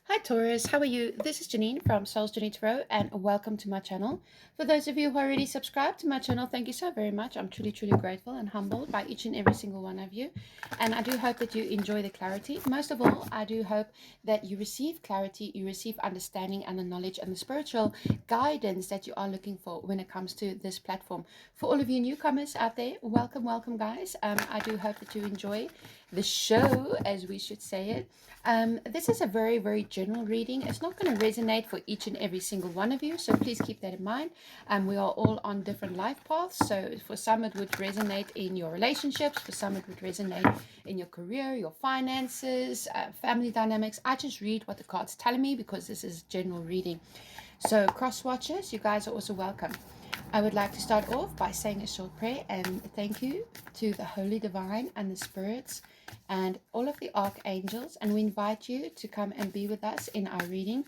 Hi Taurus, how are you? This is Janine from Soul's Journey Tarot and welcome to my channel. For those of you who already subscribed to my channel, thank you so very much. I'm truly grateful and humbled by each and every single one of you. And I do hope that you enjoy the clarity. Most of all, I do hope that you receive clarity, you receive understanding and the knowledge and the spiritual guidance that you are looking for when it comes to this platform. For all of you newcomers out there, welcome guys. I do hope that you enjoy the show, as we should say it. This is a very general reading. It's not going to resonate for each and every single one of you, so please keep that in mind. We are all on different life paths, so for some it would resonate in your relationships, for some it would resonate in your career, your finances, family dynamics. I just read what the cards telling me because this is general reading. So cross watchers, you guys are also welcome. I would like to start off by saying a short prayer and thank you to the Holy Divine and the Spirits and all of the archangels, and we invite you to come and be with us in our reading.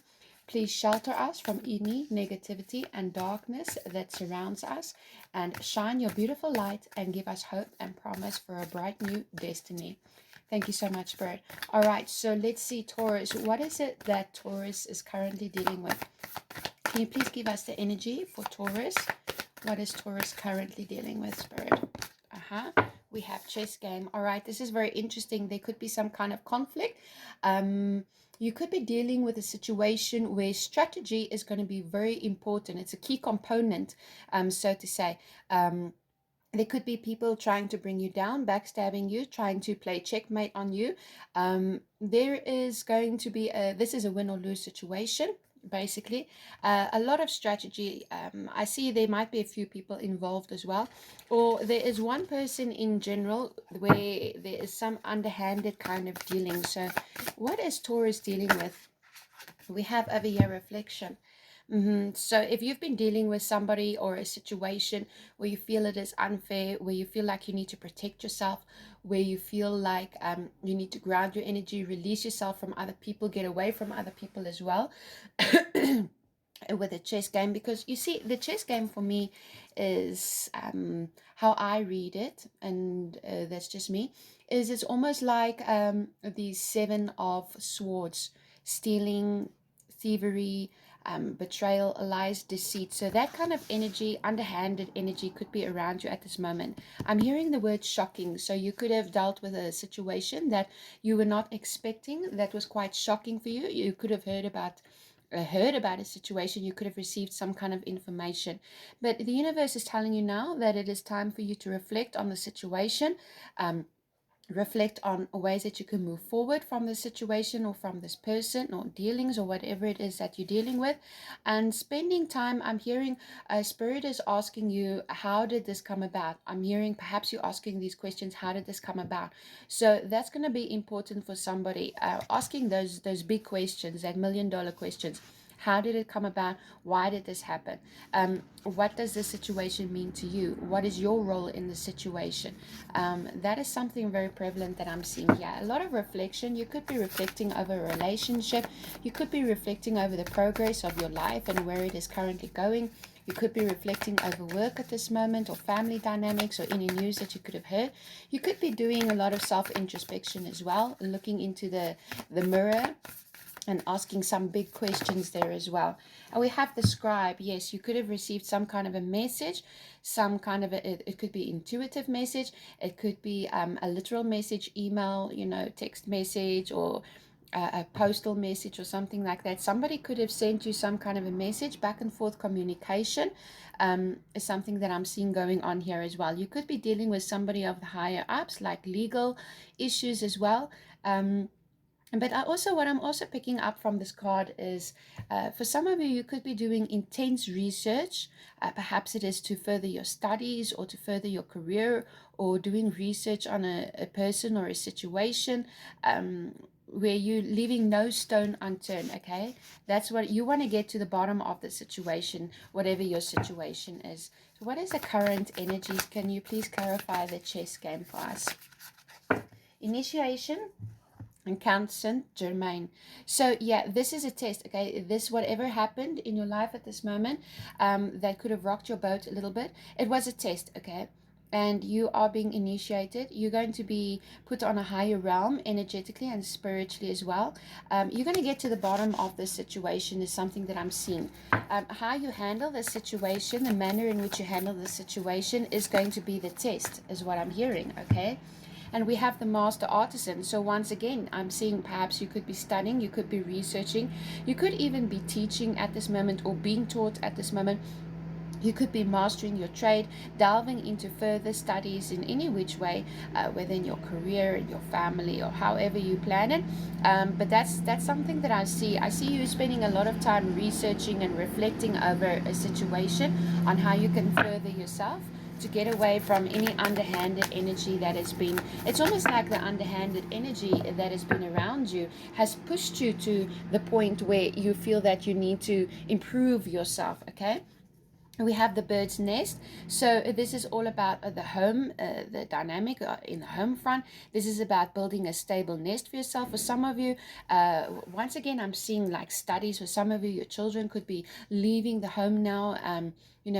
Please shelter us from any negativity and darkness that surrounds us, and shine your beautiful light and give us hope and promise for a bright new destiny. Thank you so much, Spirit. All right, so let's see, Taurus. What is it that Taurus is currently dealing with? Can you please give us the energy for Taurus? What is Taurus currently dealing with, Spirit? We have chess game. All right, this is very interesting. There could be some kind of conflict. You could be dealing with a situation where strategy is going to be very important. It's a key component, so to say. There could be people trying to bring you down, backstabbing you, trying to play checkmate on you. There is going to be this is a win or lose situation, basically. A lot of strategy. I see there might be a few people involved as well, or there is one person in general where there is some underhanded kind of dealing. So what is Taurus dealing with? We have over here reflection. So if you've been dealing with somebody or a situation where you feel it is unfair, where you feel like you need to protect yourself, where you feel like you need to ground your energy, release yourself from other people, get away from other people as well, with a chess game, because you see, the chess game for me is how I read it, and that's just me, is it's almost like the Seven of Swords: stealing, thievery, betrayal, lies, deceit. So that kind of energy, underhanded energy, could be around you at this moment. I'm hearing the word shocking. So you could have dealt with a situation that you were not expecting, that was quite shocking for you. You could have heard about a situation, you could have received some kind of information, but the universe is telling you now that it is time for you to reflect on the situation, reflect on ways that you can move forward from the situation or from this person or dealings or whatever it is that you're dealing with, and spending time. I'm hearing Spirit is asking you, how did this come about? I'm hearing perhaps you're asking these questions, how did this come about? So that's going to be important for somebody, asking those big questions, that $1,000,000 questions. How did it come about? Why did this happen? What does this situation mean to you? What is your role in the situation? That is something very prevalent that I'm seeing here. A lot of reflection. You could be reflecting over a relationship. You could be reflecting over the progress of your life and where it is currently going. You could be reflecting over work at this moment, or family dynamics, or any news that you could have heard. You could be doing a lot of self-introspection as well, looking into the mirror and asking some big questions there as well. And we have the scribe. Yes, you could have received some kind of a message, some kind of it could be intuitive message, it could be a literal message, email, text message, or a postal message or something like that. Somebody could have sent you some kind of a message. Back and forth communication is something that I'm seeing going on here as well. You could be dealing with somebody of the higher ups, like legal issues as well. But what I'm also picking up from this card is, for some of you, you could be doing intense research. Perhaps it is to further your studies or to further your career, or doing research on a person or a situation, where you're leaving no stone unturned, okay? That's what you want to get to the bottom of the situation, whatever your situation is. So what is the current energies? Can you please clarify the chess game for us? Initiation and Count Saint Germain. So yeah, this is a test, okay? This, whatever happened in your life at this moment, that could have rocked your boat a little bit, it was a test, okay? and you are being initiated. You're going to be put on a higher realm energetically and spiritually as well. You're going to get to the bottom of this situation is something that I'm seeing. How you handle the situation, the manner in which you handle the situation is going to be the test, is what I'm hearing, okay? And we have the master artisan. So once again, I'm seeing perhaps you could be studying, you could be researching, you could even be teaching at this moment or being taught at this moment. You could be mastering your trade, delving into further studies in any which way, whether in your career, in your family, or however you plan it. But that's something that I see. I see you spending a lot of time researching and reflecting over a situation on how you can further yourself to get away from any underhanded energy that has been, it's almost like the underhanded energy that has been around you has pushed you to the point where you feel that you need to improve yourself, okay? We have the bird's nest. So this is all about the home, the dynamic in the home front. This is about building a stable nest for yourself. For some of you, once again, I'm seeing like studies. For some of you, your children could be leaving the home now,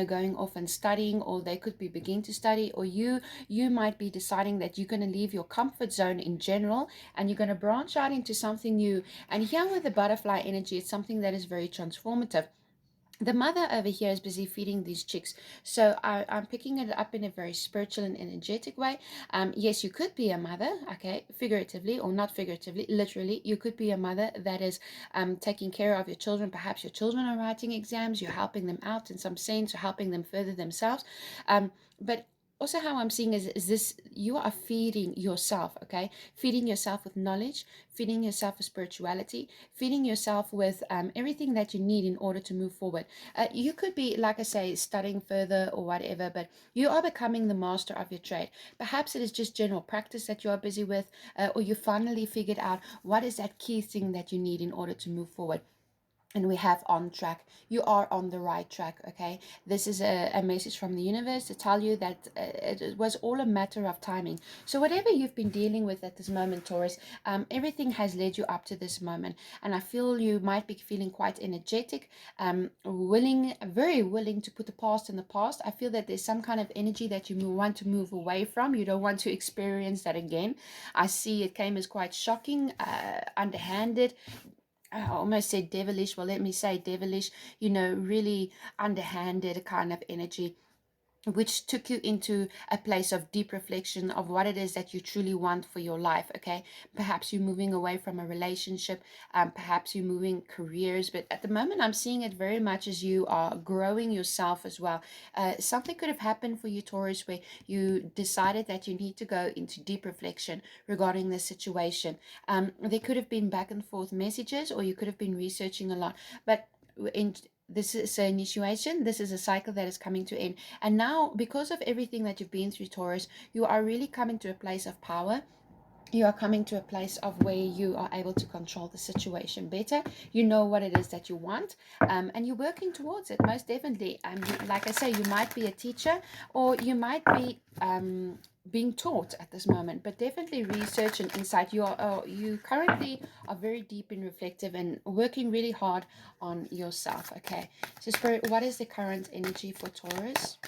going off and studying, or they could be beginning to study, or you might be deciding that you're going to leave your comfort zone in general and you're going to branch out into something new. And here with the butterfly energy, it's something that is very transformative. The mother over here is busy feeding these chicks, so I'm picking it up in a very spiritual and energetic way. Yes, you could be a mother, okay, figuratively or not figuratively, literally. You could be a mother that is taking care of your children. Perhaps your children are writing exams, you're helping them out in some sense, you're helping them further themselves. But also how I'm seeing is this, you are feeding yourself, okay, feeding yourself with knowledge, feeding yourself with spirituality, feeding yourself with everything that you need in order to move forward. You could be, like I say, studying further or whatever, but you are becoming the master of your trade. Perhaps it is just general practice that you are busy with, or you finally figured out what is that key thing that you need in order to move forward. And we have on track. You are on the right track, okay? This is a message from the universe to tell you that it was all a matter of timing. So whatever you've been dealing with at this moment, Taurus, everything has led you up to this moment. And I feel you might be feeling quite energetic, willing, very willing to put the past in the past. I feel that there's some kind of energy that you want to move away from. You don't want to experience that again. I see it came as quite shocking, underhanded. I almost said devilish. Well, let me say devilish, really underhanded kind of energy, which took you into a place of deep reflection of what it is that you truly want for your life, okay? Perhaps you're moving away from a relationship, perhaps you're moving careers, but at the moment I'm seeing it very much as you are growing yourself as well. Something could have happened for you, Taurus, where you decided that you need to go into deep reflection regarding the situation. There could have been back and forth messages, or you could have been researching a lot, but in this is an initiation. This is a cycle that is coming to end. And now, because of everything that you've been through, Taurus, you are really coming to a place of power. You are coming to a place of where you are able to control the situation better. You know what it is that you want, and you're working towards it, most definitely. Like I say, you might be a teacher, or you might be being taught at this moment, but definitely research and insight. You currently are very deep and reflective and working really hard on yourself, okay? So Spirit, what is the current energy for Taurus?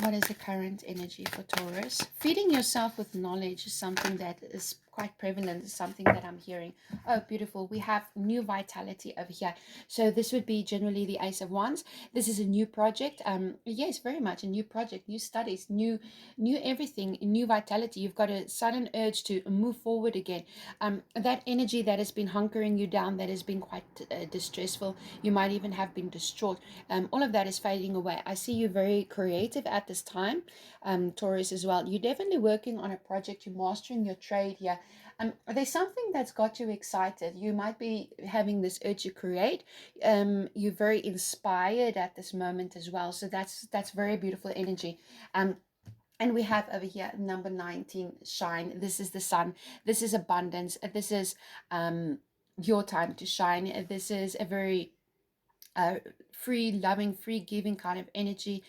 What is the current energy for Taurus? Feeding yourself with knowledge is something that is quite prevalent, is something that I'm hearing. Oh, beautiful. We have new vitality over here. So this would be generally the Ace of Wands. This is a new project. Yes, very much a new project, new studies, new everything, new vitality. You've got a sudden urge to move forward again. That energy that has been hunkering you down, that has been quite distressful. You might even have been distraught. All of that is fading away. I see you very creative at this time, Taurus as well. You're definitely working on a project. You're mastering your trade here. There's something that's got you excited. You might be having this urge to create. You're very inspired at this moment as well. So that's very beautiful energy. And we have over here number 19, shine. This is the sun. This is abundance. This is your time to shine. This is a very free loving, free giving kind of energy.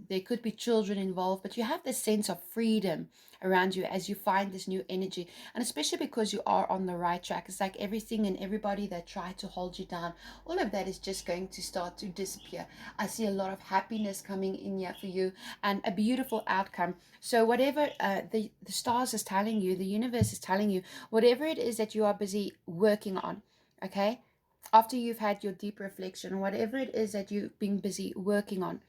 There could be children involved, but you have this sense of freedom around you as you find this new energy. And especially because you are on the right track, it's like everything and everybody that tried to hold you down, all of that is just going to start to disappear. I see a lot of happiness coming in here for you and a beautiful outcome. So whatever the stars is telling you, the universe is telling you, whatever it is that you are busy working on, okay, after you've had your deep reflection, whatever it is that you've been busy working on,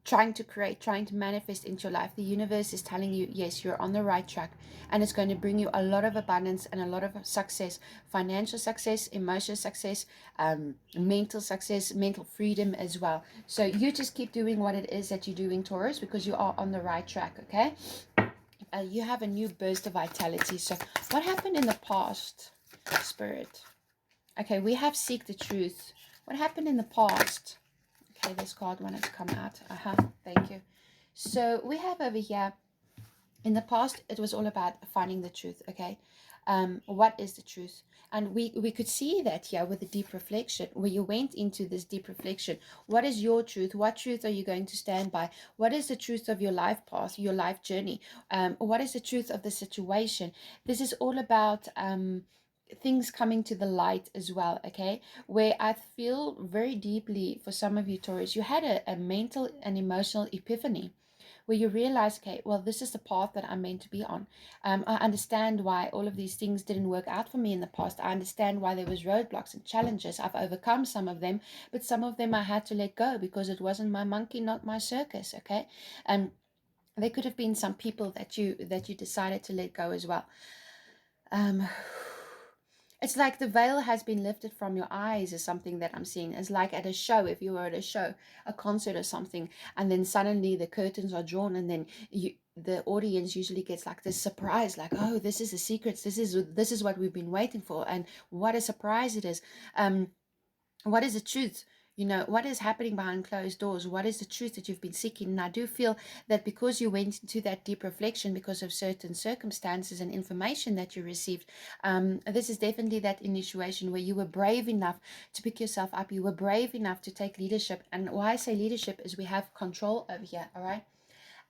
trying to create, trying to manifest into your life, the universe is telling you, yes, you're on the right track, and it's going to bring you a lot of abundance and a lot of success, financial success, emotional success, mental success, mental freedom as well. So you just keep doing what it is that you're doing, Taurus, because you are on the right track, okay? You have a new burst of vitality. So what happened in the past, Spirit? Okay, we have seek the truth. What happened in the past? Okay, this card wanted to come out. Thank you. So we have over here, in the past, it was all about finding the truth, okay? What is the truth? And we could see that here with the deep reflection, where you went into this deep reflection. What is your truth? What truth are you going to stand by? What is the truth of your life path, your life journey? What is the truth of the situation? This is all about things coming to the light as well, okay? Where I feel very deeply for some of you, Taurus, you had a mental and emotional epiphany where you realize, okay, well, this is the path that I'm meant to be on. I understand why all of these things didn't work out for me in the past. I understand why there was roadblocks and challenges. I've overcome some of them, but some of them I had to let go because it wasn't my monkey, not my circus, okay? There could have been some people that you decided to let go as well. It's like the veil has been lifted from your eyes is something that I'm seeing. It's like at a show, if you were at a show, a concert or something, and then suddenly the curtains are drawn, and then the audience usually gets like this surprise, like, oh, this is the secrets, this is what we've been waiting for, and what a surprise it is. What is the truth? You know, what is happening behind closed doors? What is the truth that you've been seeking? And I do feel that because you went into that deep reflection because of certain circumstances and information that you received, this is definitely that initiation where you were brave enough to pick yourself up. You were brave enough to take leadership. And why I say leadership is we have control over here, all right?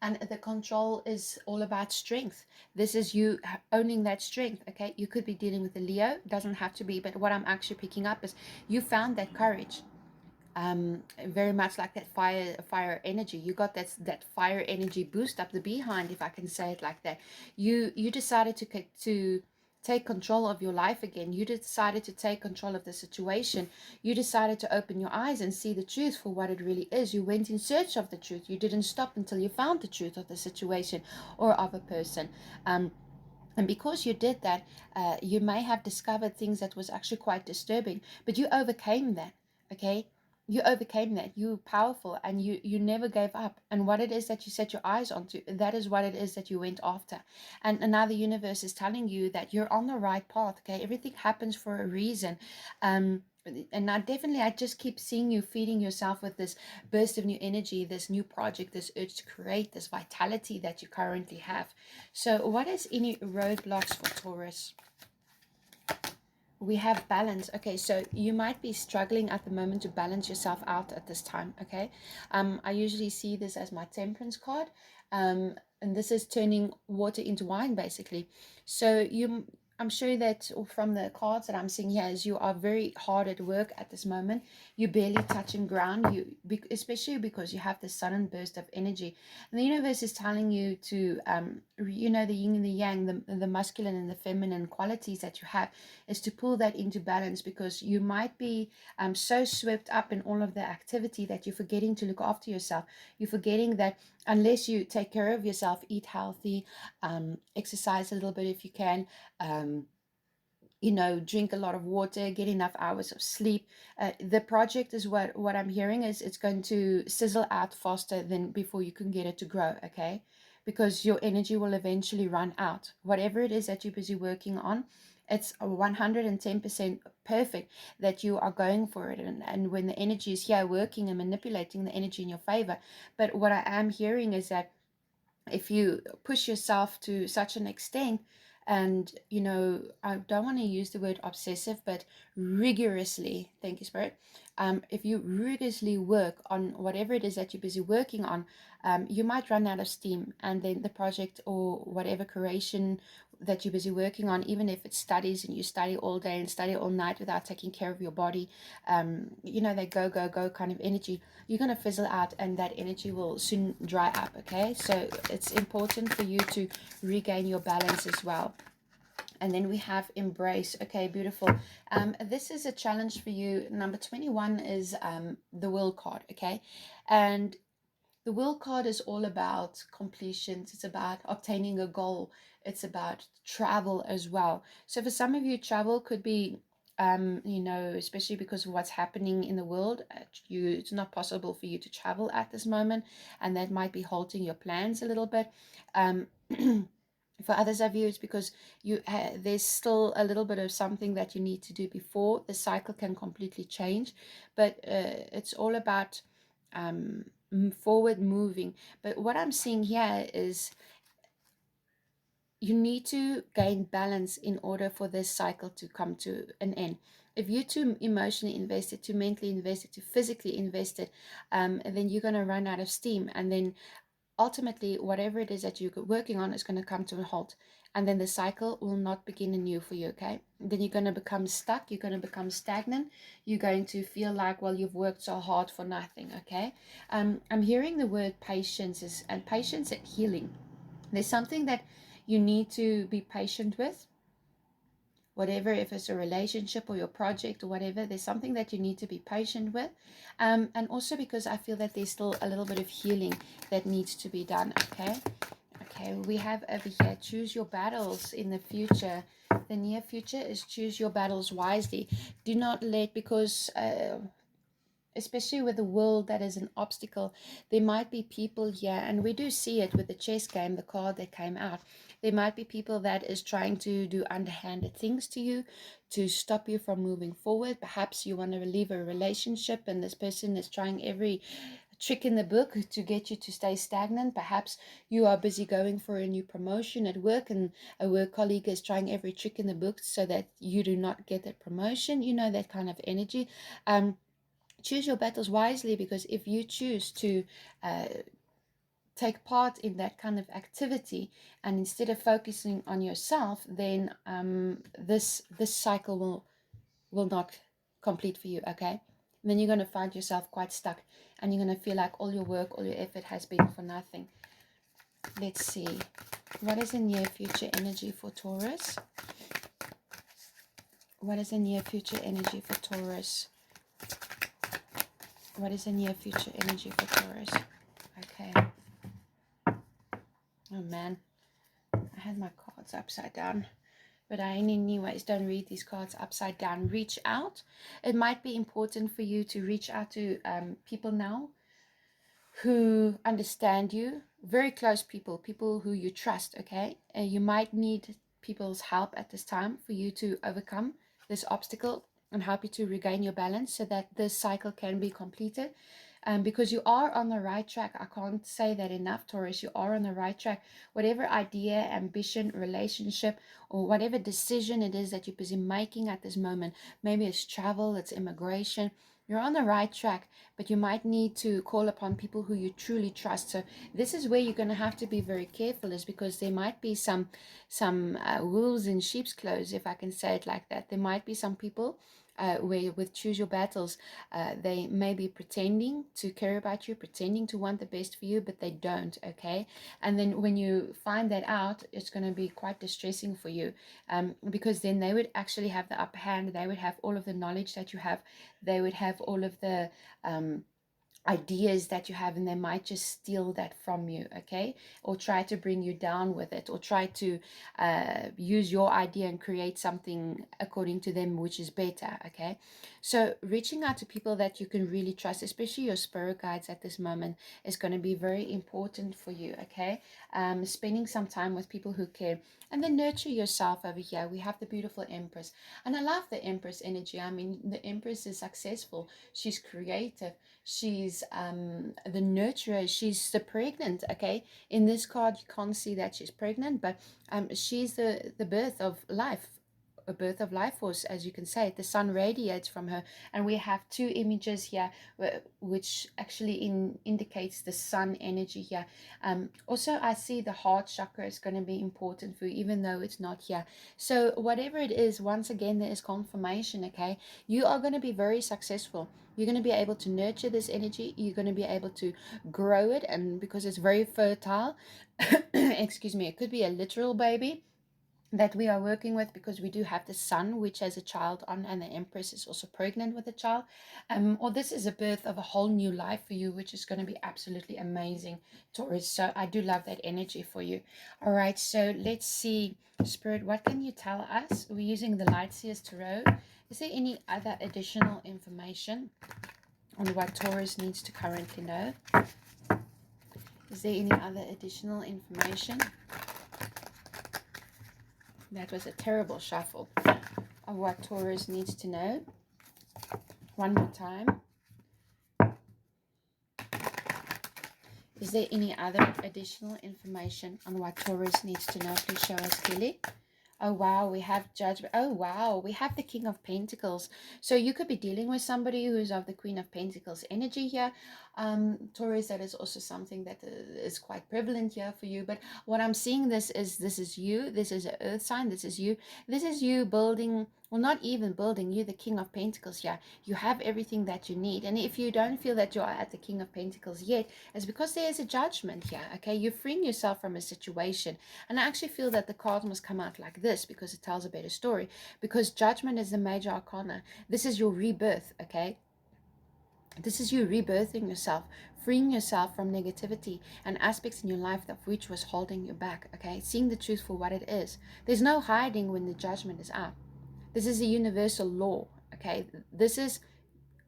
And the control is all about strength. This is you owning that strength, okay? You could be dealing with a Leo, doesn't have to be, but what I'm actually picking up is you found that courage. Very much like that fire energy. You got that fire energy boost up the behind, if I can say it like that. You decided to take control of your life again. You decided to take control of the situation. You decided to open your eyes and see the truth for what it really is. You went in search of the truth. You didn't stop until you found the truth of the situation or of a person. And because you did that, you may have discovered things that was actually quite disturbing, but you overcame that, okay? You overcame that. You were powerful, and you never gave up. And what it is that you set your eyes onto, that is what it is that you went after. And now the universe is telling you that you're on the right path, okay? Everything happens for a reason. And now definitely I just keep seeing you feeding yourself with this burst of new energy, this new project, this urge to create, this vitality that you currently have. So what is any roadblocks for Taurus? We have balance. Okay, so you might be struggling at the moment to balance yourself out at this time, okay? I usually see this as my temperance card, and this is turning water into wine, basically. So I'm sure that from the cards that I'm seeing here is you are very hard at work at this moment. You're barely touching ground, especially because you have this sudden burst of energy. And the universe is telling you to, you know, the yin and the yang, the masculine and the feminine qualities that you have, is to pull that into balance, because you might be so swept up in all of the activity that you're forgetting to look after yourself. You're forgetting that unless you take care of yourself, eat healthy, exercise a little bit if you can, you know, drink a lot of water, get enough hours of sleep. The project is what I'm hearing is it's going to sizzle out faster than before you can get it to grow, okay? Because your energy will eventually run out. Whatever it is that you're busy working on, it's 110% perfect that you are going for it. And when the energy is here working and manipulating the energy in your favor. But what I am hearing is that if you push yourself to such an extent, And you know, I don't want to use the word obsessive, but rigorously, thank you, Spirit. If you rigorously work on whatever it is that you're busy working on, you might run out of steam, and then the project or whatever creation that you're busy working on, even if it's studies and you study all day and study all night without taking care of your body, you know, that go go go kind of energy, you're going to fizzle out, and that energy will soon dry up. Okay, so it's important for you to regain your balance as well. And then we have embrace. Okay, beautiful. This is a challenge for you. Number 21 is the will card. Okay, and the will card is all about completions. It's about obtaining a goal. It's about travel as well. So for some of you, travel could be, you know, especially because of what's happening in the world, it's not possible for you to travel at this moment, and that might be halting your plans a little bit. For others of you, it's because there's still a little bit of something that you need to do before the cycle can completely change. But it's all about forward moving. But what I'm seeing here is you need to gain balance in order for this cycle to come to an end. If you're too emotionally invested, too mentally invested, too physically invested, then you're going to run out of steam, and then ultimately whatever it is that you're working on is going to come to a halt, and then the cycle will not begin anew for you. Okay, then you're going to become stuck, you're going to become stagnant, you're going to feel like, well, you've worked so hard for nothing. Okay, I'm hearing the word patience and patience and healing. There's something that you need to be patient with, whatever, if it's a relationship or your project or whatever, there's something that you need to be patient with. And also because I feel that there's still a little bit of healing that needs to be done. Okay, we have over here, choose your battles in the future. The near future is choose your battles wisely. Do not let, because especially with the world that is an obstacle, there might be people here, and we do see it with the chess game, the card that came out. There might be people that is trying to do underhanded things to you to stop you from moving forward. Perhaps you want to leave a relationship, and this person is trying every trick in the book to get you to stay stagnant. Perhaps you are busy going for a new promotion at work, and a work colleague is trying every trick in the book so that you do not get that promotion. You know, that kind of energy. Choose your battles wisely, because if you choose to take part in that kind of activity, and instead of focusing on yourself, then this cycle will not complete for you. Okay, and then you're going to find yourself quite stuck, and you're going to feel like all your work, all your effort has been for nothing. Let's see, what is the near future energy for Taurus? What is the near future energy for Taurus? What is the near future energy for Taurus? Okay. Oh man, I had my cards upside down. But anyways, don't read these cards upside down. Reach out. It might be important for you to reach out to people now who understand you. Very close people, people who you trust, okay? You might need people's help at this time for you to overcome this obstacle and help you to regain your balance so that this cycle can be completed. Because you are on the right track. I can't say that enough, Taurus. You are on the right track. Whatever idea, ambition, relationship, or whatever decision it is that you're busy making at this moment, maybe it's travel, it's immigration, you're on the right track, but you might need to call upon people who you truly trust. So this is where you're going to have to be very careful, is because there might be some wolves in sheep's clothes, if I can say it like that. There might be some people where with choose your battles, they may be pretending to care about you, pretending to want the best for you, but they don't. Okay, and then when you find that out, it's going to be quite distressing for you, because then they would actually have the upper hand. They would have all of the knowledge that you have. They would have all of the ideas that you have, and they might just steal that from you. Okay, or try to bring you down with it, or try to use your idea and create something according to them which is better. Okay, so reaching out to people that you can really trust, especially your spirit guides at this moment, is going to be very important for you. Okay, spending some time with people who care, and then nurture yourself. Over here we have the beautiful Empress, and I love the Empress energy. I mean, the Empress is successful, she's creative, she's is the nurturer. She's the pregnant, okay? In this card, you can't see that she's pregnant, but she's the birth of life, a birth of life force, as you can say. The sun radiates from her, and we have two images here which actually indicates the sun energy here. Also, I see the heart chakra is going to be important for you, even though it's not here. So whatever it is, once again, there is confirmation, okay? You are going to be very successful. You're going to be able to nurture this energy. You're going to be able to grow it, and because it's very fertile, excuse me, it could be a literal baby that we are working with, because we do have the sun, which has a child on, and the Empress is also pregnant with a child. Or this is a birth of a whole new life for you, which is going to be absolutely amazing, Taurus. So I do love that energy for you. All right, so let's see, Spirit, what can you tell us? We're using the LIGHTSEERS Tarot. Is there any other additional information on what Taurus needs to currently know? Is there any other additional information? That was a terrible shuffle of what Taurus needs to know. One more time. Is there any other additional information on what Taurus needs to know? Please show us clearly. Oh, wow, we have Judgment. Oh, wow, we have the King of Pentacles. So you could be dealing with somebody who is of the Queen of Pentacles energy here. Taurus, that is also something that is quite prevalent here for you. But what I'm seeing, this is you. This is an earth sign. This is you. This is you building, well, not even building, you the King of Pentacles here. You have everything that you need. And if you don't feel that you are at the King of Pentacles yet, it's because there is a judgment here, okay? You're freeing yourself from a situation. And I actually feel that the card must come out like this, because it tells a better story. Because judgment is the major arcana. This is your rebirth, okay? This is you rebirthing yourself, freeing yourself from negativity and aspects in your life that which was holding you back, okay? Seeing the truth for what it is. There's no hiding when the judgment is out. This is a universal law, okay? This is,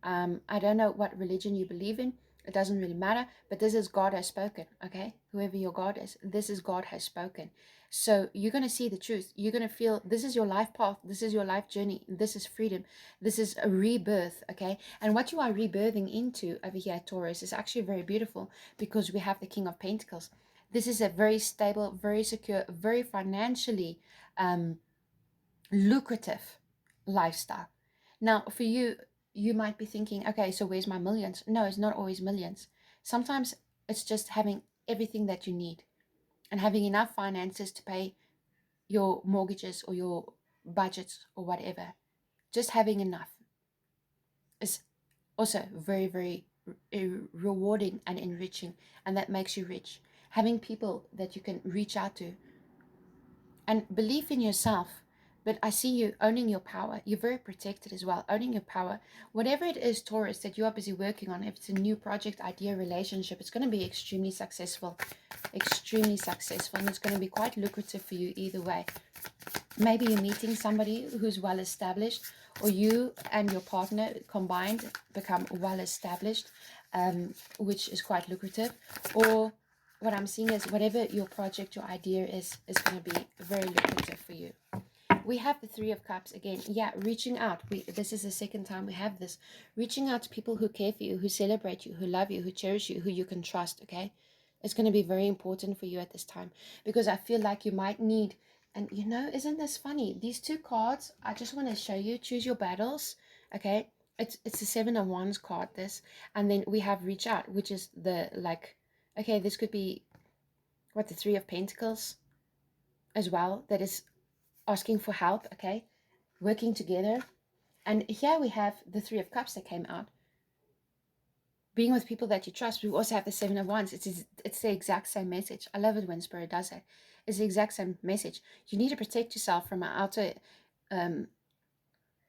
I don't know what religion you believe in. It doesn't really matter, but this is God has spoken, okay? Whoever your God is, this is God has spoken. So you're going to see the truth. You're going to feel this is your life path. This is your life journey. This is freedom. This is a rebirth, okay? And what you are rebirthing into over here, Taurus, is actually very beautiful, because we have the King of Pentacles. This is a very stable, very secure, very financially lucrative lifestyle. Now, for you, you might be thinking, okay, so where's my millions? No, it's not always millions. Sometimes it's just having everything that you need and having enough finances to pay your mortgages or your budgets or whatever. Just having enough is also very, very rewarding and enriching, and that makes you rich. Having people that you can reach out to, and belief in yourself. But I see you owning your power. You're very protected as well, owning your power. Whatever it is, Taurus, that you are busy working on, if it's a new project, idea, relationship, it's going to be extremely successful. Extremely successful. And it's going to be quite lucrative for you either way. Maybe you're meeting somebody who's well established, or you and your partner combined become well established, which is quite lucrative. Or what I'm seeing is whatever your project, your idea is going to be very lucrative for you. We have the Three of Cups again. Yeah, reaching out. This is the second time we have this. Reaching out to people who care for you, who celebrate you, who love you, who cherish you, who you can trust, okay? It's going to be very important for you at this time, because I feel like you might need, and you know, isn't this funny? These two cards, I just want to show you. Choose your battles, okay? It's the Seven of Wands card, this. And then we have reach out, which is the, like, okay, this could be, what, the Three of Pentacles as well. That is asking for help, okay? Working together. And here we have the Three of Cups that came out. Being with people that you trust. We also have the Seven of Wands. It's the exact same message. I love it when Spirit does it. It's the exact same message. You need to protect yourself from an outer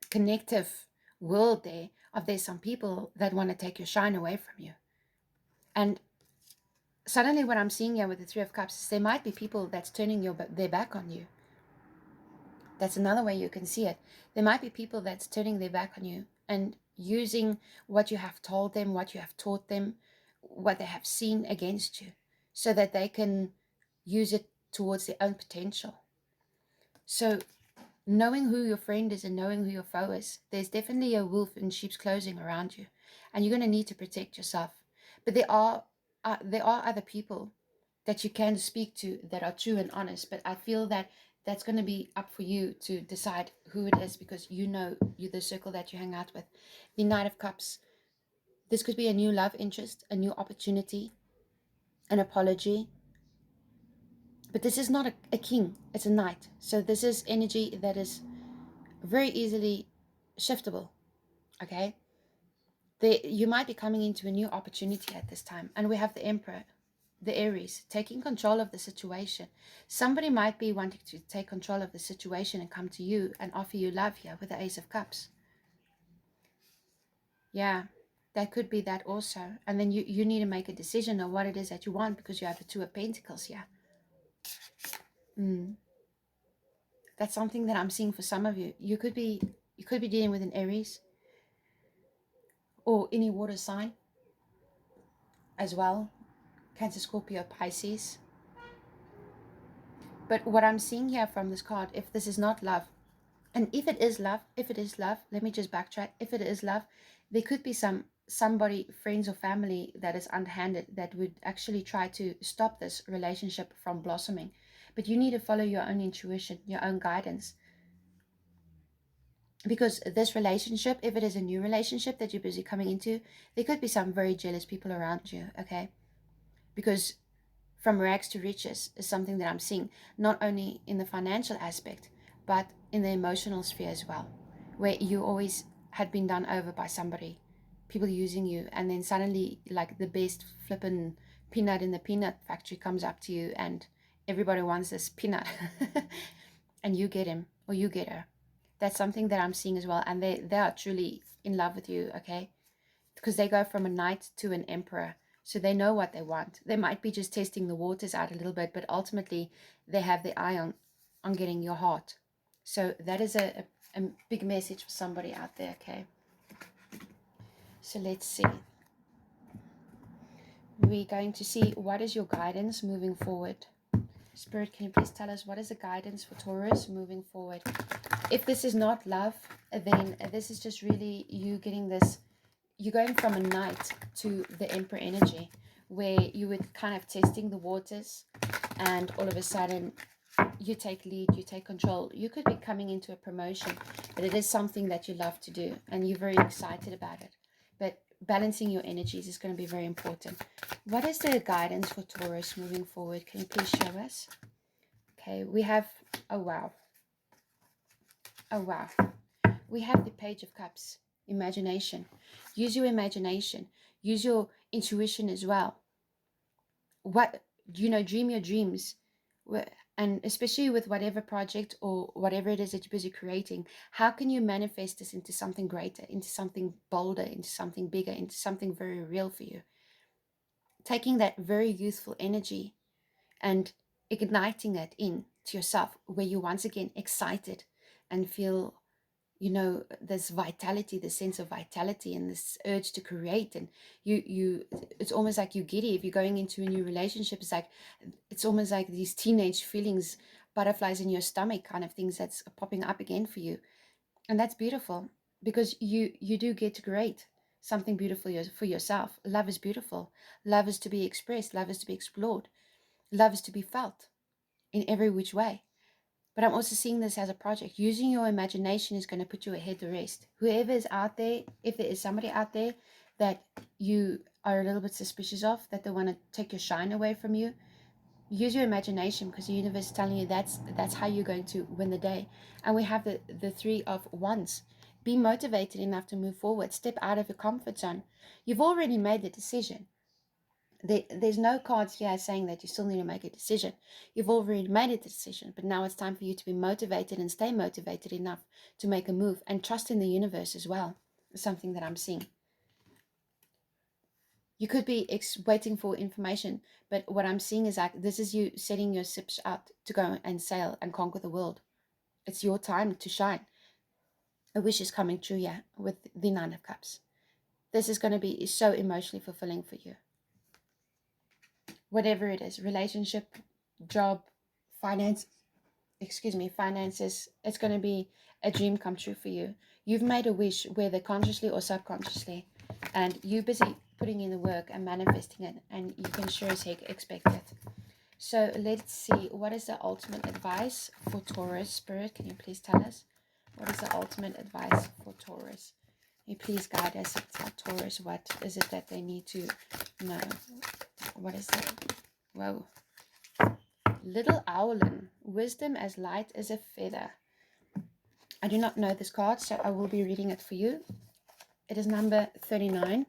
connective world there. There's some people that want to take your shine away from you. And suddenly what I'm seeing here with the Three of Cups is there might be people that's turning their back on you. That's another way you can see it. There might be people that's turning their back on you and using what you have told them, what you have taught them, what they have seen against you, so that they can use it towards their own potential. So knowing who your friend is and knowing who your foe is, there's definitely a wolf in sheep's clothing around you. And you're going to need to protect yourself. But there are other people that you can speak to that are true and honest. But I feel that that's going to be up for you to decide who it is, because you know you the circle that you hang out with. The Knight of Cups. This could be a new love interest, a new opportunity, an apology. But this is not a king, it's a knight. So this is energy that is very easily shiftable. Okay? You might be coming into a new opportunity at this time. And we have the Emperor, the Aries, taking control of the situation. Somebody might be wanting to take control of the situation and come to you and offer you love here with the Ace of Cups. Yeah, that could be that also. And then you need to make a decision on what it is that you want, because you have the Two of Pentacles here. That's something that I'm seeing for some of you. You could be dealing with an Aries or any water sign as well. Cancer, Scorpio, Pisces. But what I'm seeing here from this card, if this is not love, and if it is love, let me just backtrack. If it is love, there could be somebody, friends or family, that is underhanded, that would actually try to stop this relationship from blossoming. But you need to follow your own intuition, your own guidance. Because this relationship, if it is a new relationship that you're busy coming into, there could be some very jealous people around you, okay? Because from rags to riches is something that I'm seeing, not only in the financial aspect, but in the emotional sphere as well, where you always had been done over by somebody, people using you, and then suddenly, like, the best flippin' peanut in the peanut factory comes up to you, and everybody wants this peanut, and you get him, or you get her. That's something that I'm seeing as well, and they are truly in love with you, okay? Because they go from a knight to an emperor, so they know what they want. They might be just testing the waters out a little bit, but ultimately they have the eye on getting your heart. So that is a big message for somebody out there, okay? So let's see. We're going to see, what is your guidance moving forward? Spirit, can you please tell us, what is the guidance for Taurus moving forward? If this is not love, then this is just really you getting this, you're going from a knight to the emperor energy, where you were kind of testing the waters, and all of a sudden you take lead, you take control. You could be coming into a promotion, but it is something that you love to do and you're very excited about it. But balancing your energies is going to be very important. What is the guidance for Taurus moving forward? Can you please show us? Okay, we have, oh wow, we have the Page of Cups. Imagination. Use your imagination. Use your intuition as well. What, dream your dreams. And especially with whatever project or whatever it is that you're busy creating, how can you manifest this into something greater, into something bolder, into something bigger, into something very real for you? Taking that very youthful energy and igniting it in to yourself, where you're once again excited and feel, this vitality, this sense of vitality, and this urge to create. And it's almost like you're giddy if you're going into a new relationship. It's almost like these teenage feelings, butterflies in your stomach kind of things that's popping up again for you. And that's beautiful, because you do get to create something beautiful for yourself. Love is beautiful. Love is to be expressed. Love is to be explored. Love is to be felt in every which way. But I'm also seeing this as a project. Using your imagination is going to put you ahead of the rest. Whoever is out there, if there is somebody out there that you are a little bit suspicious of, that they want to take your shine away from you, use your imagination, because the universe is telling you that's how you're going to win the day. And we have the Three of Wands. Be motivated enough to move forward. Step out of your comfort zone. You've already made the decision. There's no cards here saying that you still need to make a decision. You've already made a decision, but now it's time for you to be motivated and stay motivated enough to make a move, and trust in the universe as well. It's something that I'm seeing. You could be waiting for information, but what I'm seeing is like, this is you setting your ships out to go and sail and conquer the world. It's your time to shine. A wish is coming true, yeah, with the Nine of Cups. This is going to be so emotionally fulfilling for you. Whatever it is, relationship, job, finances, it's going to be a dream come true for you. You've made a wish, whether consciously or subconsciously, and you're busy putting in the work and manifesting it, and you can sure as heck expect it. So let's see, what is the ultimate advice for Taurus? Spirit, can you please tell us? What is the ultimate advice for Taurus? Can you please guide us, tell Taurus what is it that they need to know? What is that? Whoa. Little Owlin, wisdom as light as a feather. I do not know this card, so I will be reading it for you. It is number 39.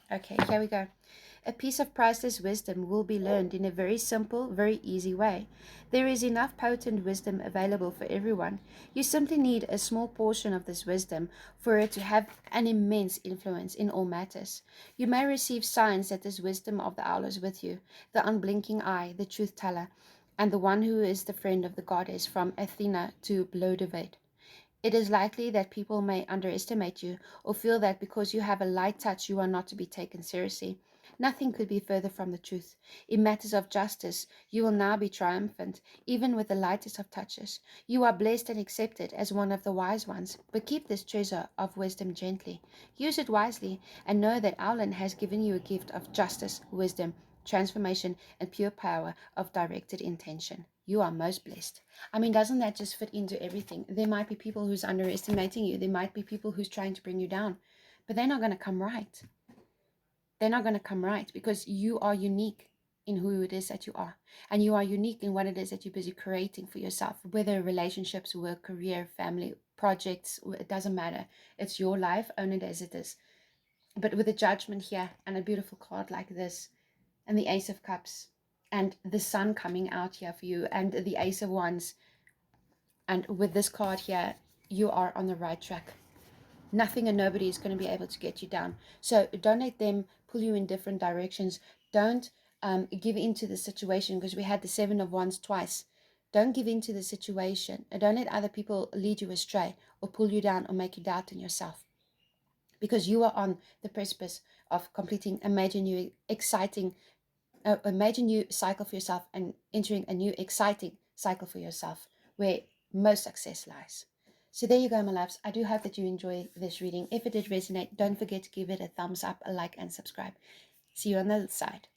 Okay, here we go. A piece of priceless wisdom will be learned in a very simple, very easy way. There is enough potent wisdom available for everyone. You simply need a small portion of this wisdom for it to have an immense influence in all matters. You may receive signs that this wisdom of the owl is with you, the unblinking eye, the truth teller, and the one who is the friend of the goddess from Athena to Blodevet. It is likely that people may underestimate you or feel that because you have a light touch you are not to be taken seriously. Nothing could be further from the truth. In matters of justice, you will now be triumphant, even with the lightest of touches. You are blessed and accepted as one of the wise ones, but keep this treasure of wisdom gently. Use it wisely, and know that Aulan has given you a gift of justice, wisdom, transformation, and pure power of directed intention. You are most blessed. I mean, doesn't that just fit into everything? There might be people who's underestimating you. There might be people who's trying to bring you down, but they're not going to come right. They're not going to come right because you are unique in who it is that you are. And you are unique in what it is that you're busy creating for yourself, whether relationships, work, career, family, projects, it doesn't matter. It's your life, own it as it is. But with a judgment here and a beautiful card like this, and the Ace of Cups, and the sun coming out here for you, and the Ace of Wands, and with this card here, you are on the right track. Nothing and nobody is going to be able to get you down. So don't let them pull you in different directions. Don't give in to the situation, because we had the Seven of Wands twice. Don't give in to the situation. Don't let other people lead you astray or pull you down or make you doubt in yourself, because you are on the precipice of completing a major new exciting a major new cycle for yourself and entering a new exciting cycle for yourself where most success lies. So there you go, my loves. I do hope that you enjoy this reading. If it did resonate, don't forget to give it a thumbs up, a like, and subscribe. See you on the other side.